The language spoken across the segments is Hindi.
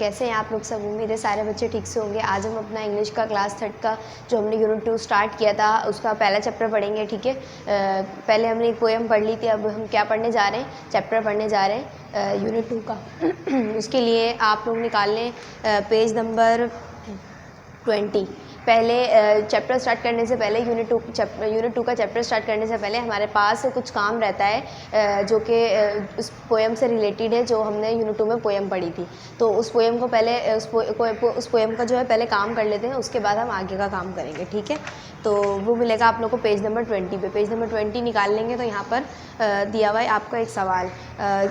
कैसे हैं आप लोग सब? उम्मीद है सारे बच्चे ठीक से होंगे। आज हम अपना इंग्लिश का क्लास 3 का जो हमने यूनिट 2 स्टार्ट किया था उसका पहला चैप्टर पढ़ेंगे, ठीक है। पहले हमने एक पोएम पढ़ ली थी, अब हम क्या पढ़ने जा रहे हैं? चैप्टर पढ़ने जा रहे हैं यूनिट 2 का। उसके लिए आप लोग निकाल लें पेज नंबर 20। पहले चैप्टर स्टार्ट करने से पहले यूनिट 2 का चैप्टर स्टार्ट करने से पहले हमारे पास कुछ काम रहता है जो कि उस पोएम से रिलेटेड है जो हमने यूनिट 2 में पोएम पढ़ी थी। तो उस पोएम को पहले उस पोएम का जो है पहले काम कर लेते हैं, उसके बाद हम आगे का काम करेंगे, ठीक है। तो वो मिलेगा आप लोग को पेज नंबर 20 पे। पेज नंबर 20 निकाल लेंगे तो यहाँ पर दिया हुआ है आपका एक सवाल।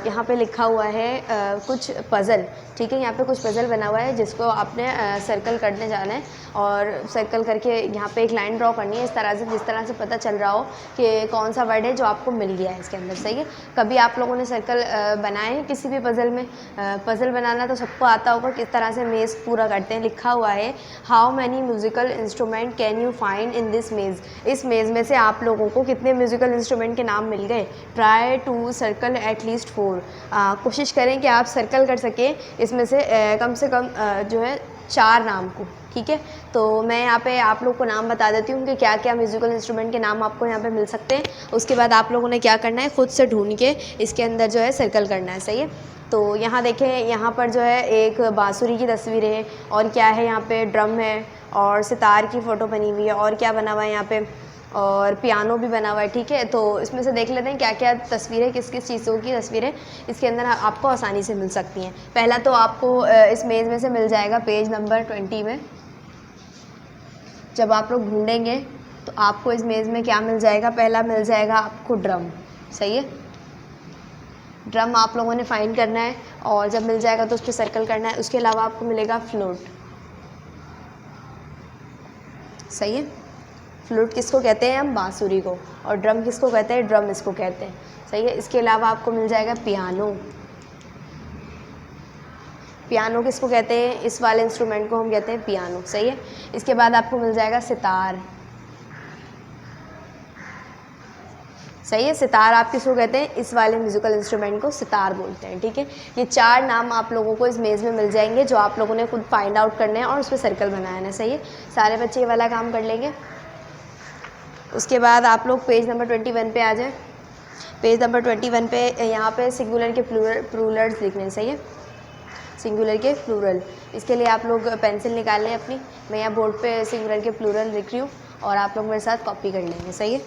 यहाँ पे लिखा हुआ है कुछ पज़ल, ठीक है। यहाँ पे कुछ पज़ल बना हुआ है जिसको आपने सर्कल करने जाना है और सर्कल करके यहाँ पे एक लाइन ड्रॉ करनी है इस तरह से, जिस तरह से पता चल रहा हो कि कौन सा वर्ड है जो आपको मिल गया है इसके अंदर, सही है। कभी आप लोगों ने सर्कल बनाए हैं किसी भी पज़ल में? पज़ल बनाना तो सबको आता होगा, किस तरह से मेज़ पूरा करते हैं। लिखा हुआ है how many musical instrument can you find in this मेज़। इस मेज़ में से आप लोगों को कितने म्यूज़िकल इंस्ट्रूमेंट के नाम मिल गए? Try to circle at least 4। कोशिश करें कि आप सर्कल कर सकें इसमें से कम जो है 4 नाम को, ठीक है। तो मैं यहाँ पे आप लोग को नाम बता देती हूँ कि क्या क्या म्यूज़िकल इंस्ट्रूमेंट के नाम आपको यहाँ पे मिल सकते हैं। उसके बाद आप लोगों ने क्या करना है, ख़ुद से ढूंढ के इसके अंदर जो है सर्कल करना है, सही है। तो यहाँ देखें, यहाँ पर जो है एक बांसुरी की तस्वीर है और क्या है, यहाँ पे ड्रम है और सितार की फ़ोटो बनी हुई है और क्या बना हुआ है यहाँ पे, और पियानो भी बना हुआ है, ठीक है। तो इसमें से देख लेते हैं क्या क्या तस्वीरें, किस किस चीज़ों की तस्वीरें इसके अंदर आपको आसानी से मिल सकती हैं। पहला तो आपको इस मेज़ में से मिल जाएगा पेज नंबर 20 में। जब आप लोग ढूंढेंगे तो आपको इस मेज़ में क्या मिल जाएगा? पहला मिल जाएगा आपको ड्रम, सही है। ड्रम आप लोगों ने फाइंड करना है और जब मिल जाएगा तो उस पर सर्कल करना है। उसके अलावा आपको मिलेगा फ्लूट, सही है। फ्लूट किसको कहते हैं? हम बांसुरी को। और ड्रम किसको कहते हैं? ड्रम इसको कहते हैं, सही है। इसके अलावा आपको मिल जाएगा पियानो। पियानो किसको कहते हैं? इस वाले इंस्ट्रूमेंट को हम कहते हैं पियानो, सही है। इसके बाद आपको मिल जाएगा सितार, सही है। सितार आप किसको कहते हैं? इस वाले म्यूज़िकल इंस्ट्रूमेंट को सितार बोलते हैं, ठीक है। ये 4 नाम आप लोगों को इस मेज़ में मिल जाएंगे जो आप लोगों ने खुद फाइंड आउट करने हैं और उस पर सर्कल बनाना है, सही है। सारे बच्चे ये वाला काम कर लेंगे। उसके बाद आप लोग पेज नंबर 21 पे आ जाए। पेज नंबर 21 पे यहाँ पे सिंगुलर के प्लूरल्स लिखने हैं, सही है। सिंगुलर के प्लूरल, इसके लिए आप लोग पेंसिल निकाल लें अपनी। मैं यहाँ बोर्ड पे सिंगुलर के प्लूरल लिख रही हूँ और आप लोग मेरे साथ कॉपी कर लेंगे, सही है।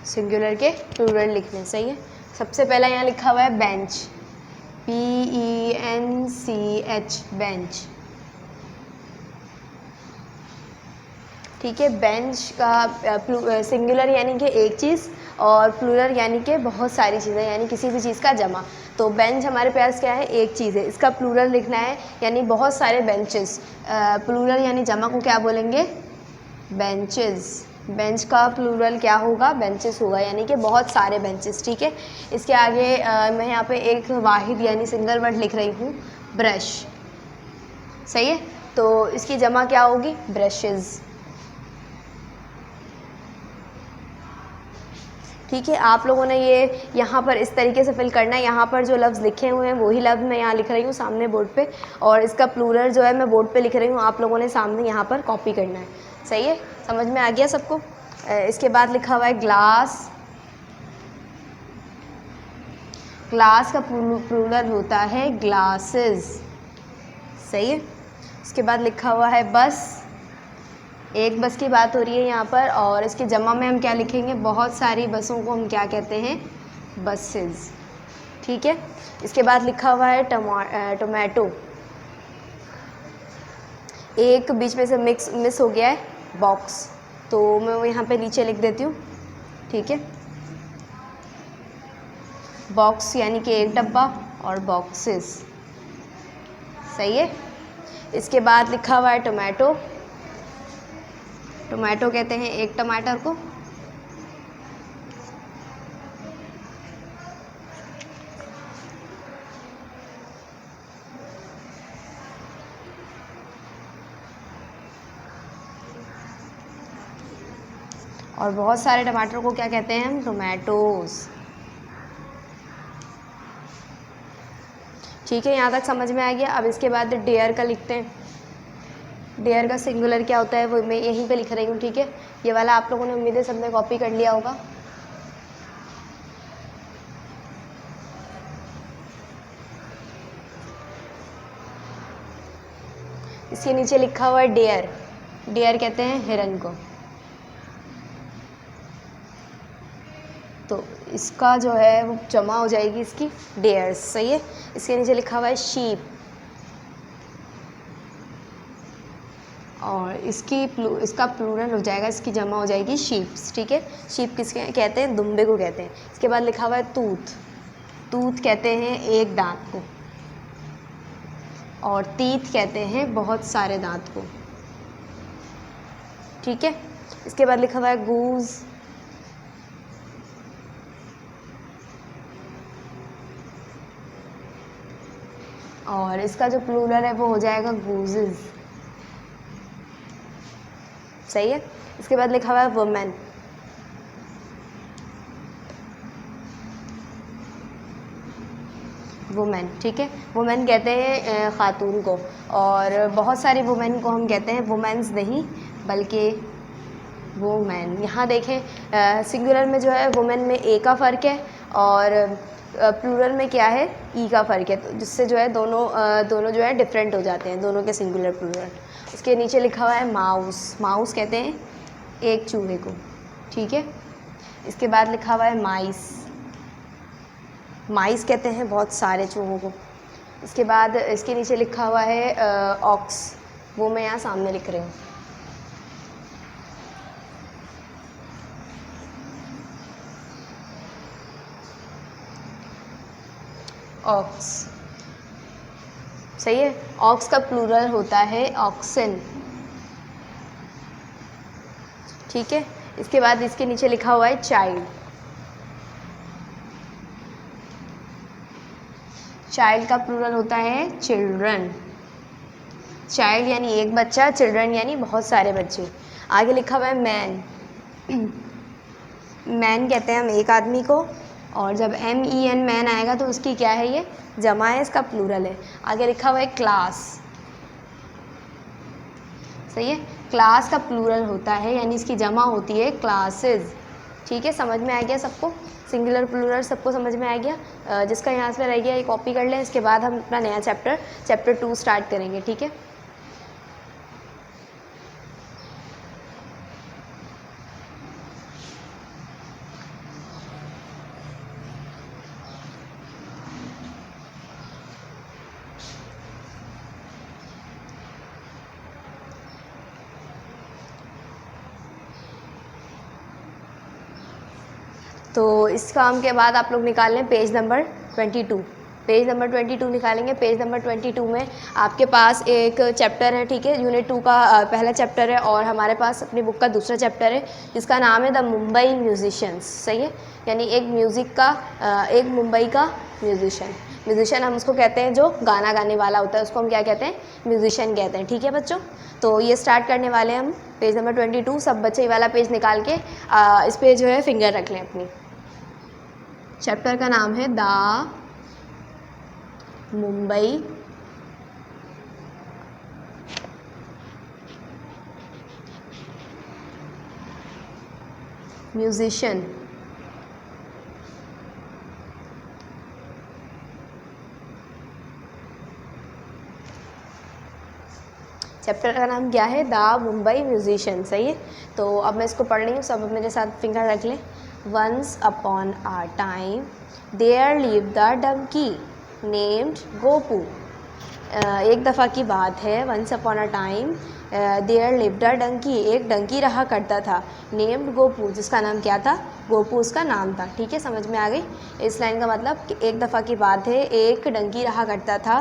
सिंगुलर के प्लूरल लिखने, सही है। सबसे पहला यहाँ लिखा हुआ है बेंच, BENCH, बेंच, ठीक है। बेंच का सिंगुलर यानी कि एक चीज़ और प्लूरल यानी कि बहुत सारी चीज़ें, यानी किसी भी चीज़ का जमा। तो बेंच हमारे पास क्या है? एक चीज़ है। इसका प्लूरल लिखना है यानी बहुत सारे बेंचेस। प्लूरल यानी जमा को क्या बोलेंगे? बेंचेस। बेंच का प्लूरल क्या होगा? बेंचेस होगा, यानी कि बहुत सारे बेंचेस, ठीक है। इसके आगे मैं यहाँ पे एक वाहिद यानी सिंगल वर्ड लिख रही हूँ, ब्रश, सही है। तो इसकी जमा क्या होगी? ब्रशेस, ठीक है। आप लोगों ने ये यहाँ पर इस तरीके से फिल करना है। यहाँ पर जो लफ्ज़ लिखे हुए हैं वही लफ्ज़ मैं यहाँ लिख रही हूँ सामने बोर्ड पे, और इसका प्लूरल जो है मैं बोर्ड पे लिख रही हूँ, आप लोगों ने सामने यहाँ पर कॉपी करना है, सही है। समझ में आ गया सबको? इसके बाद लिखा हुआ है ग्लास। ग्लास का प्लूरल होता है ग्लासेस, सही है। इसके बाद लिखा हुआ है बस। एक बस की बात हो रही है यहाँ पर, और इसके जमा में हम क्या लिखेंगे? बहुत सारी बसों को हम क्या कहते हैं? बसेस, ठीक है। इसके बाद लिखा हुआ है टोमेटो। एक बीच में से मिस हो गया है, बॉक्स, तो मैं वो यहाँ पे नीचे लिख देती हूँ, ठीक है। बॉक्स यानी कि एक डब्बा और बॉक्सेस, सही है। इसके बाद लिखा हुआ है टोमेटो। टोमेटो कहते हैं एक टमाटर को। और बहुत सारे टमाटर को क्या कहते हैं हम? टोमेटोज। ठीक है, यहाँ तक समझ में आ गया। अब इसके बाद डेयर का लिखते हैं। डेयर का सिंगुलर क्या होता है वो मैं यहीं पे लिख रही हूँ। ठीक है, ये वाला आप लोगों ने उम्मीद है सबने कॉपी कर लिया होगा। इसके नीचे लिखा हुआ है डेयर। डेयर कहते हैं हिरन को। तो इसका जो है वो जमा हो जाएगी इसकी डेयर्स। सही है। इसके नीचे लिखा हुआ है शीप, और इसका प्लूरल हो जाएगा, इसकी जमा हो जाएगी शीप्स। ठीक है, शीप किसके कहते हैं? दुम्बे को कहते हैं। इसके बाद लिखा हुआ है टूथ। टूथ कहते हैं एक दांत को, और टीथ कहते हैं बहुत सारे दांत को। ठीक है, इसके बाद लिखा हुआ है गूज। और इसका जो प्लूरल है वो हो जाएगा गूजेस। सही है। इसके बाद लिखा हुआ है वुमेन। वुमेन, ठीक है, वुमेन कहते हैं ख़ातून को, और बहुत सारी वुमेन को हम कहते हैं वुमेन्स नहीं बल्कि वुमेन। यहाँ देखें सिंगुलर में जो है वुमेन में ए का फ़र्क है, और प्लूरल में क्या है? ई का फ़र्क है, तो जिससे जो है दोनों जो है डिफरेंट हो जाते हैं, दोनों के सिंगुलर प्लूरल। उसके नीचे लिखा हुआ है माउस। माउस कहते हैं एक चूहे को। ठीक है, इसके बाद लिखा हुआ है माइस। माइस कहते हैं बहुत सारे चूहों को। इसके बाद इसके नीचे लिखा हुआ है ऑक्स, वो मैं यहाँ सामने लिख रही हूँ। ऑक्स, सही है। ऑक्स का प्लूरल होता है ऑक्सन। ठीक है, इसके बाद इसके नीचे लिखा हुआ है चाइल्ड। चाइल्ड का प्लूरल होता है चिल्ड्रन। चाइल्ड यानी एक बच्चा, चिल्ड्रन यानी बहुत सारे बच्चे। आगे लिखा हुआ है मैन। मैन कहते हैं हम एक आदमी को, और जब MEN मैन आएगा तो उसकी क्या है? ये जमा है, इसका प्लूरल है। आगे लिखा हुआ है क्लास। सही है, क्लास का प्लूरल होता है यानी इसकी जमा होती है क्लासेस। ठीक है, समझ में आ गया सबको? सिंगुलर प्लूरल सबको समझ में आ गया? जिसका यहाँ से रह गया ये कॉपी कर लें। इसके बाद हम अपना नया चैप्टर 2 स्टार्ट करेंगे। ठीक है, तो इस काम के बाद आप लोग निकाल लें पेज नंबर 22। पेज नंबर 22 निकालेंगे। पेज नंबर 22 में आपके पास एक चैप्टर है। ठीक है, यूनिट 2 का पहला चैप्टर है, और हमारे पास अपनी बुक का दूसरा चैप्टर है जिसका नाम है द मुंबई म्यूजिशियंस। सही है, यानी एक मुंबई का म्यूजिशियन हम उसको कहते हैं जो गाना गाने वाला होता है, उसको हम क्या कहते हैं? म्यूजिशियन कहते हैं। ठीक है बच्चों, तो ये स्टार्ट करने वाले हम पेज नंबर 22। सब बच्चे ये वाला पेज निकाल के इस पे जो है फिंगर रख लें अपनी। चैप्टर का नाम है द मुंबई म्यूजिशियन। चैप्टर का नाम क्या है? The Mumbai musician. सही है, तो अब मैं इसको पढ़ रही हूँ, सब मेरे साथ फिंगर रख लें। Once upon a time there lived a donkey named Gopu एक दफ़ा की बात है, once upon a time there lived a donkey, एक डंकी रहा करता था, नेम्ड गोपू, जिसका नाम क्या था, गोपू उसका नाम था। ठीक है, समझ में आ गई। इस लाइन का मतलब कि एक दफ़ा की बात है, एक डंकी रहा करता था,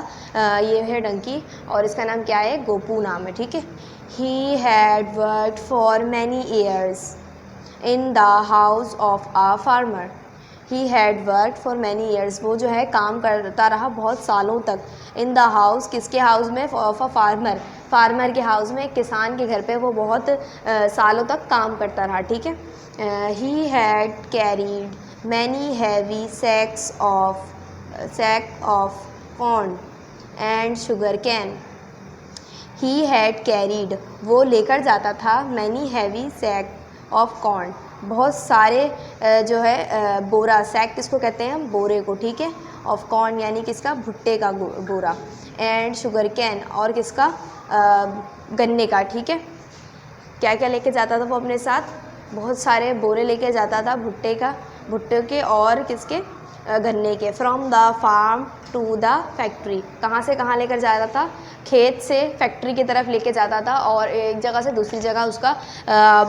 ये है डंकी और इसका नाम क्या है, गोपू नाम है। ठीक है। He had worked for many years in the house of a farmer. He had work for many years, वो जो है काम करता रहा बहुत सालों तक। इन द हाउस, किसके हाउस में, ऑफ अ फार्मर, फार्मर के हाउस में, एक किसान के घर पे वो बहुत सालों तक काम करता रहा। ठीक है। He had carried many heavy sack of corn and sugar cane. He had carried, वो लेकर जाता था, many heavy sack of corn, बहुत सारे जो है बोरा, सैक किसको कहते हैं हम, बोरे को। ठीक है। ऑफ कॉर्न यानी किसका, भुट्टे का बोरा। एंड शुगर कैन, और किसका, गन्ने का। ठीक है। क्या क्या लेके जाता था वो अपने साथ, बहुत सारे बोरे लेके जाता था, भुट्टे के और किसके, गन्ने के। From the farm to the factory, कहाँ से कहाँ लेकर जाता था, खेत से फैक्ट्री की तरफ लेके जाता था, और एक जगह से दूसरी जगह उसका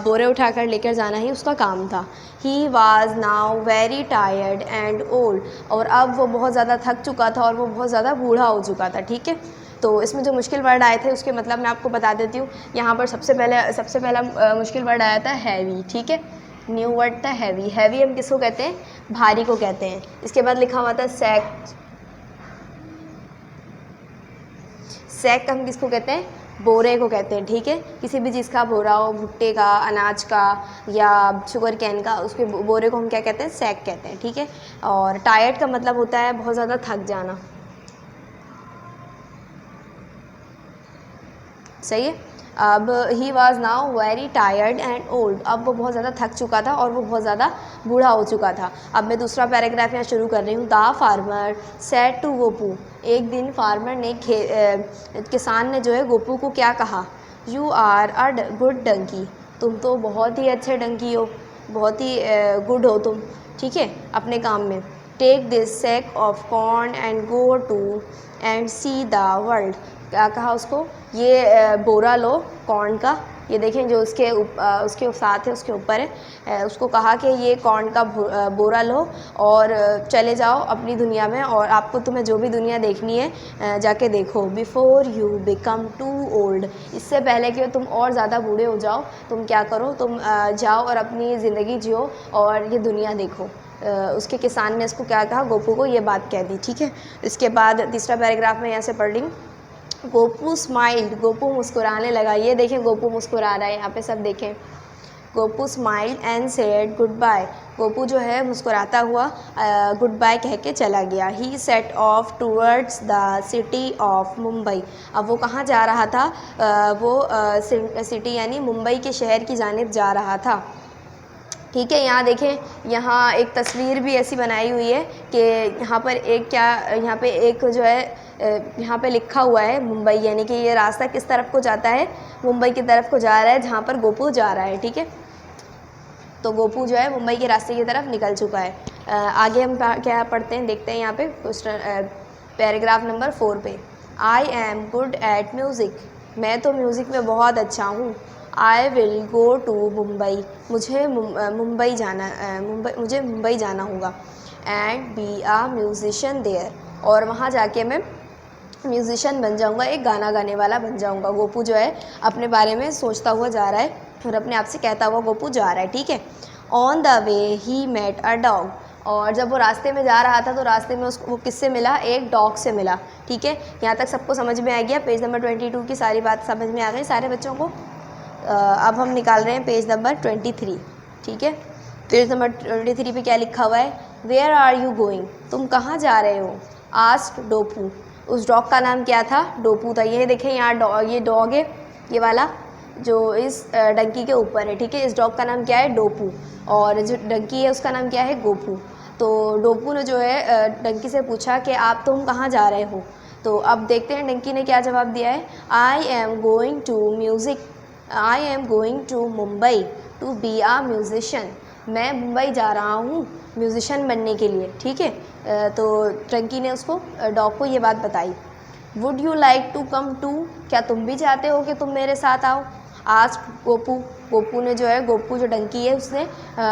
बोरे उठाकर लेकर जाना ही उसका काम था। He was now very tired and old, और अब वो बहुत ज़्यादा थक चुका था और वो बहुत ज़्यादा बूढ़ा हो चुका था। ठीक है। तो इसमें जो मुश्किल वर्ड आए थे उसके मतलब मैं आपको बता देती हूँ। यहाँ पर सबसे पहला मुश्किल वर्ड आया था हैवी। ठीक है, न्यू वर्ड था हैवी। हैवी हम किसको कहते हैं, भारी को कहते हैं। इसके बाद लिखा हुआ था सैक, सैक हम किसको कहते हैं, बोरे को कहते हैं। ठीक है, किसी भी चीज़ का बोरा हो, भुट्टे का, अनाज का या शुगर कैन का, उसके बोरे को हम क्या कहते हैं, सैक कहते हैं। ठीक है। और टायर्ड का मतलब होता है बहुत ज़्यादा थक जाना। सही है। अब he was now very tired and old, अब वो बहुत ज़्यादा थक चुका था और वो बहुत ज़्यादा बूढ़ा हो चुका था। अब मैं दूसरा पैराग्राफ यहाँ शुरू कर रही हूँ। The farmer said to Gopu, एक दिन फार्मर ने किसान ने जो है गोपू को क्या कहा, you are a good donkey, तुम तो बहुत ही अच्छे डंकी हो, बहुत ही गुड हो तुम। ठीक है, अपने काम में। Take this sack of corn and go to and see the world, क्या कहा उसको, ये बोरा लो कॉर्न का, ये देखें जो उसके साथ है, उसके ऊपर है, उसको कहा कि ये कॉर्न का बोरा लो और चले जाओ अपनी दुनिया में, और आपको तुम्हें जो भी दुनिया देखनी है जाके देखो। Before you become too old, इससे पहले कि तुम और ज़्यादा बूढ़े हो जाओ, तुम क्या करो, तुम जाओ और अपनी ज़िंदगी जियो और ये दुनिया देखो। उसके किसान ने इसको क्या कहा, गोपू को ये बात कह दी। ठीक है। इसके बाद तीसरा पैराग्राफ में यहाँ से पढ़ रही हूँ। गोपू स्माइल्ड, गोपू मुस्कुराने लगा। ये देखें गोपू मुस्कुरा रहा है, यहाँ पे सब देखें। Gopu smiled and said goodbye, Gopu जो है मुस्कुराता हुआ गुड बाय कह के चला गया। He set off towards the city of Mumbai, अब वो कहाँ जा रहा था, वो सिटी यानी मुंबई के शहर की जानिब जा रहा था। ठीक है, यहाँ देखें, यहाँ एक तस्वीर भी ऐसी बनाई हुई है कि यहाँ पर यहाँ पे एक जो है यहाँ पे लिखा हुआ है मुंबई, यानी कि ये रास्ता किस तरफ को जाता है, मुंबई की तरफ को जा रहा है, जहाँ पर गोपू जा रहा है। ठीक है, तो गोपू जो है मुंबई के रास्ते की तरफ निकल चुका है। आगे हम क्या पढ़ते हैं, देखते हैं यहाँ पे क्वेश्चन पैराग्राफ नंबर 4 पे। I am good at music, मैं तो म्यूज़िक में बहुत अच्छा हूँ। I will go to Mumbai, मुझे मुंबई जाना होगा। And be a musician there, और वहाँ जाके मैं म्यूज़िशियन बन जाऊँगा, एक गाना गाने वाला बन जाऊँगा। गोपू जो है अपने बारे में सोचता हुआ जा रहा है और अपने आप से कहता हुआ गोपू जा रहा है। ठीक है। On the way he met a dog, और जब वो रास्ते में जा रहा था तो रास्ते में उसको वो किससे मिला, एक डॉग से मिला। ठीक है, यहाँ तक सबको समझ में आ गया। पेज नंबर 22 की सारी बात समझ में आ गई सारे बच्चों को। अब हम निकाल रहे हैं पेज नंबर 23। ठीक है, पेज नंबर 23 पे क्या लिखा हुआ है, वेयर आर यू गोइंग, तुम कहाँ जा रहे हो। आस्क्ड डोपू, उस डॉग का नाम क्या था, डोपू था। ये देखें यहाँ ये डॉग है, ये वाला जो इस डंकी के ऊपर है। ठीक है, इस डॉग का नाम क्या है, डोपू, और जो डंकी है उसका नाम क्या है, गोपू। तो डोपू ने जो है डंकी से पूछा कि आप तुम कहाँ जा रहे हो। तो अब देखते हैं डंकी ने क्या जवाब दिया है। I am going to Mumbai to be a musician, मैं मुंबई जा रहा हूँ म्यूज़िशियन बनने के लिए। ठीक है, तो डंकी ने उसको डॉग को ये बात बताई। Would you like to come to, क्या तुम भी चाहते हो कि तुम मेरे साथ आओ। आस्क्ड गोपू, गोपू ने जो है, गोपू जो डंकी है उसने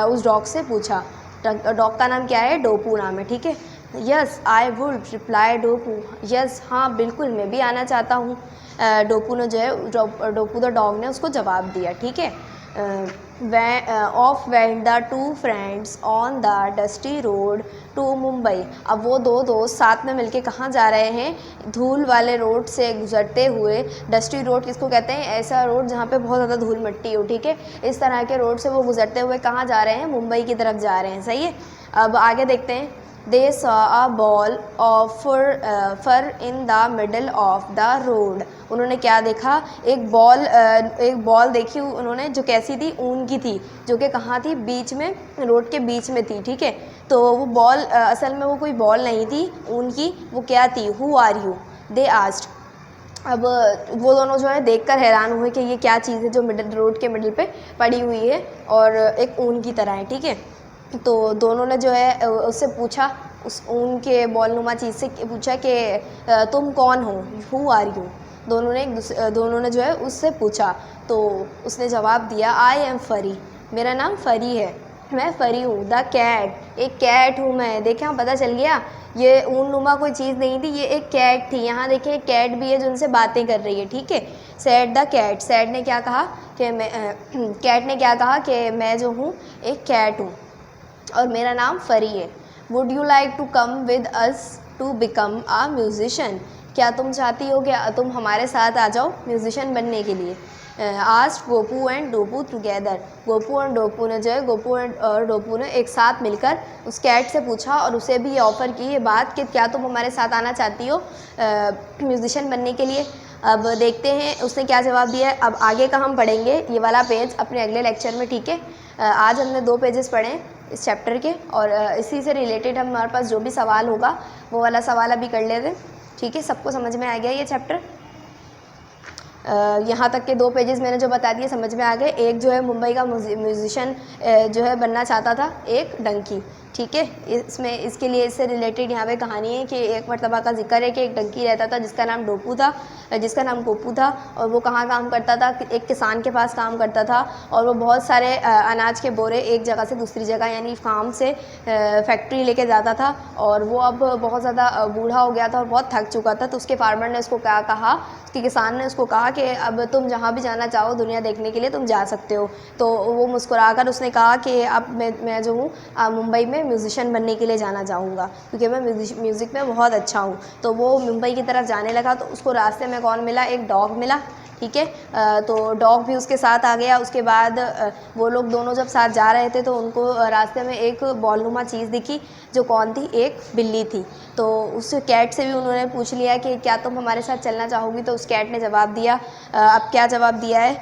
उस डॉग से पूछा। डॉग का नाम क्या है, डोपू नाम है, ठीक है। Yes I would, reply Dopu, yes हाँ बिल्कुल मैं भी आना चाहता हूँ। डोपू ने जो है, डोपू द डॉग ने उसको जवाब दिया, ठीक है। Off went the two friends on the dusty road to Mumbai. अब वो दो दोस्त साथ में मिलके कहाँ जा रहे हैं, धूल वाले रोड से गुजरते हुए। डस्टी रोड किसको कहते हैं, ऐसा रोड जहाँ पे बहुत ज़्यादा धूल मिट्टी हो, ठीक है। इस तरह के रोड से वो गुजरते हुए कहाँ जा रहे हैं, मुंबई की तरफ जा रहे हैं, सही है। अब आगे देखते हैं। They saw a ball of fur in the middle of the road. उन्होंने क्या देखा, एक बॉल देखी उन्होंने, जो कैसी थी, ऊन की थी, जो कि कहाँ थी, बीच में, रोड के बीच में थी, ठीक है। तो वो बॉल असल में वो कोई बॉल नहीं थी ऊन की, वो क्या थी, who are you, they asked. अब वो दोनों जो है देखकर हैरान हुए कि ये क्या चीज़ है जो मिडल, रोड के मिडल पे पड़ी हुई है और एक ऊन की तरह है, ठीक है। तो दोनों ने जो है उससे पूछा, उस ऊन के बॉलनुमा चीज़ से पूछा कि तुम कौन हो, हु आर यू। दोनों ने जो है उससे पूछा, तो उसने जवाब दिया, आई एम फरी, मेरा नाम फरी है, मैं फरी हूँ। द कैट, एक कैट हूँ मैं। देखें, हाँ पता चल गया, ये ऊन नुमा कोई चीज़ नहीं थी, ये एक कैट थी। यहाँ देखिए एक कैट भी है जो उनसे बातें कर रही है, ठीक है। सैड द कैट, सैड ने क्या कहा कि मैं कैट ने क्या कहा कि मैं जो हूँ एक कैट हूँ और मेरा नाम फरी है। Would you like to come with us to become a musician, क्या तुम चाहती हो कि तुम हमारे साथ आ जाओ म्यूजिशियन बनने के लिए। Asked Gopu and Dopu together, Gopu और डोपू ने जो है, गोपू और डोपू ने एक साथ मिलकर उस कैट से पूछा और उसे भी ऑफ़र की ये बात कि क्या तुम हमारे साथ आना चाहती हो म्यूजिशियन बनने के लिए। अब देखते हैं उसने क्या जवाब दिया है। अब आगे का हम पढ़ेंगे ये वाला पेज अपने अगले लेक्चर में, ठीक है। आज हमने 2 पेजेस पढ़े इस चैप्टर के और इसी से रिलेटेड हमारे पास जो भी सवाल होगा वो वाला सवाल अभी कर लेते हैं, ठीक है। सबको समझ में आ गया ये चैप्टर। यहाँ तक के 2 पेजेस मैंने जो बता दिए समझ में आ गए। एक जो है मुंबई का म्यूजिशियन जो है बनना चाहता था, एक डंकी, ठीक है। इसमें इसके लिए इससे रिलेटेड यहाँ पे कहानी है कि एक मरतबा का जिक्र है कि एक डंकी रहता था जिसका नाम डोपू था, जिसका नाम गोपू था, और वो कहाँ काम करता था, एक किसान के पास काम करता था। और वो बहुत सारे अनाज के बोरे एक जगह से दूसरी जगह, यानी फार्म से फैक्ट्री लेके जाता था। और वो अब बहुत ज़्यादा बूढ़ा हो गया था और बहुत थक चुका था। तो उसके फार्मर ने उसको क्या कहा, कि किसान ने उसको कहा कि अब तुम जहाँ भी जाना चाहो दुनिया देखने के लिए तुम जा सकते हो। तो वो मुस्कुराकर उसने कहा कि अब मैं जो हूँ मुंबई में म्यूज़िशियन बनने के लिए जाना चाहूँगा, क्योंकि मैं म्यूज़िक में बहुत अच्छा हूँ। तो वो मुंबई की तरफ जाने लगा। तो उसको रास्ते में कौन मिला, एक डॉग मिला, ठीक है। तो डॉग भी उसके साथ आ गया। उसके बाद वो लोग दोनों जब साथ जा रहे थे तो उनको रास्ते में एक बॉलनुमा चीज़ दिखी, जो कौन थी, एक बिल्ली थी। तो उस कैट से भी उन्होंने पूछ लिया कि क्या तुम हमारे साथ चलना चाहोगी। तो उस कैट ने जवाब दिया, अब क्या जवाब दिया है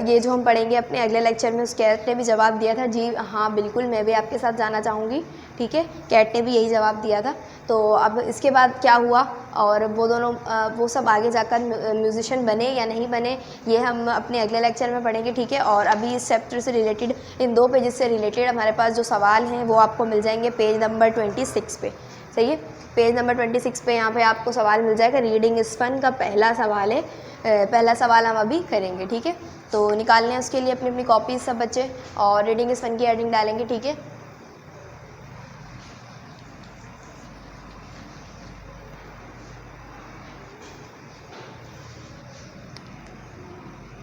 ये जो हम पढ़ेंगे अपने अगले लेक्चर में। उस कैट ने भी जवाब दिया था, जी हाँ बिल्कुल मैं भी आपके साथ जाना चाहूँगी, ठीक है। कैट ने भी यही जवाब दिया था। तो अब इसके बाद क्या हुआ और वो दोनों वो सब आगे जाकर म्यूज़िशियन बने या नहीं बने, ये हम अपने अगले लेक्चर में पढ़ेंगे, ठीक है। और अभी इस चैप्टर से रिलेटेड, इन 2 पेजेस से रिलेटेड हमारे पास जो सवाल हैं वो आपको मिल जाएंगे पेज नंबर 26 पे, सही है। पेज नंबर 26 पे यहाँ पे आपको सवाल मिल जाएगा। रीडिंग इज़ फन का पहला सवाल है, पहला सवाल हम अभी करेंगे, ठीक है। तो निकालने हैं उसके लिए अपनी अपनी कॉपीज सब बच्चे, और रीडिंग इज़ फन की हेडिंग डालेंगे, ठीक है।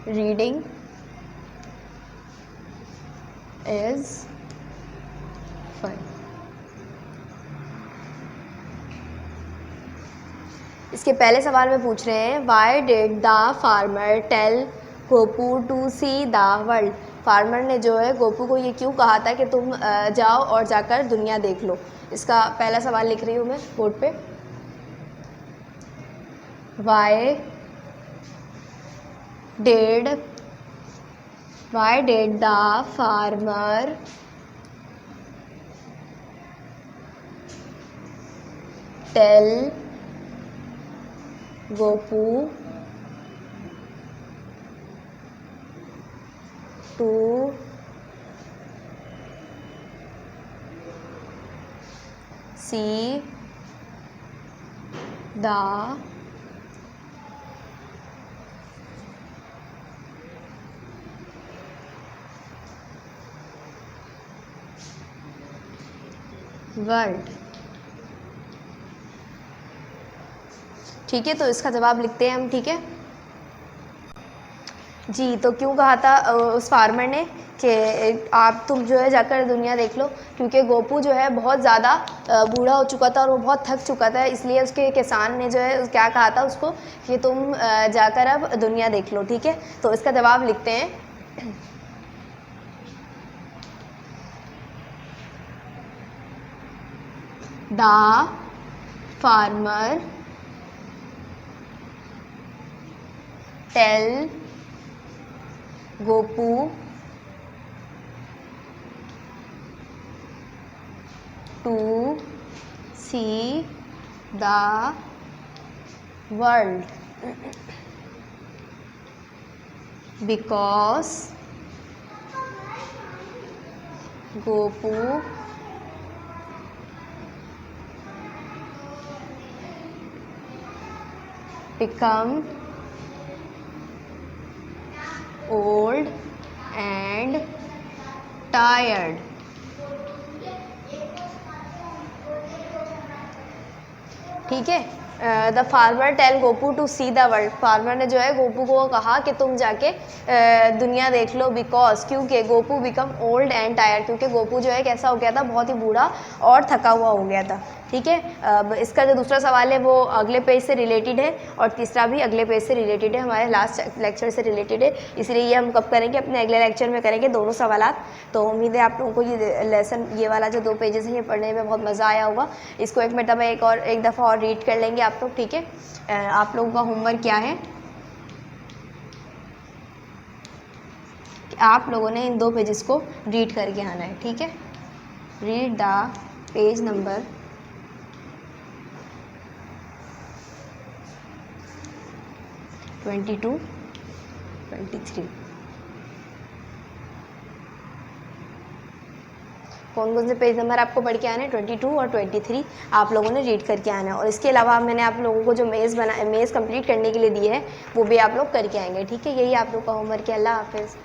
Reading is fun. इसके पहले सवाल में पूछ रहे हैं, why did the farmer tell Gopu to see the world. Farmer ने जो है गोपू को ये क्यों कहा था कि तुम जाओ और जाकर दुनिया देख लो। इसका पहला सवाल लिख रही हूँ मैं बोर्ड पे। Why did the farmer tell Gopu to see the world. ठीक है, तो इसका जवाब लिखते हैं हम। ठीक है जी, तो क्यों कहा था उस फार्मर ने कि आप तुम जो है जाकर दुनिया देख लो, क्योंकि गोपू जो है बहुत ज़्यादा बूढ़ा हो चुका था और वो बहुत थक चुका था, इसलिए उसके किसान ने जो है क्या कहा था उसको कि तुम जाकर अब दुनिया देख लो। ठीक है, तो इसका जवाब लिखते हैं। The farmer tell Gopu to see the world because Gopu become old and tired। ठीक है, the farmer tell Gopu to see the world. Farmer ने जो है गोपू को कहा कि तुम जाके दुनिया देख लो, बिकॉज क्योंकि Gopu become old and tired, क्योंकि गोपू जो है कैसा हो गया था, बहुत ही बूढ़ा और थका हुआ हो गया था। ठीक है, अब इसका जो दूसरा सवाल है वो अगले पेज से रिलेटेड है और तीसरा भी अगले पेज से रिलेटेड है, हमारे लास्ट लेक्चर से रिलेटेड है, इसलिए ये हम कब करेंगे, अपने अगले लेक्चर में करेंगे दोनों सवालात। तो उम्मीद है आप लोगों को ये लेसन, ये वाला जो 2 पेजेस हैं, ये पढ़ने में बहुत मज़ा आया होगा। इसको एक मरतबा एक दफ़ा और रीड कर लेंगे आप लोग। ठीक है, आप लोगों का होमवर्क क्या है, आप लोगों ने इन 2 पेजेस को रीड करके आना है। ठीक है, रीड द पेज नंबर 22, 23। कौन कौन से पेज नंबर आपको पढ़ के आने हैं, 22 और 23 आप लोगों ने रीड करके आना है। और इसके अलावा मैंने आप लोगों को जो मेज़ कंप्लीट करने के लिए दी है वो भी आप लोग करके आएंगे। ठीक है, यही आप लोग का होमवर्क है। अल्लाह हाफिज़।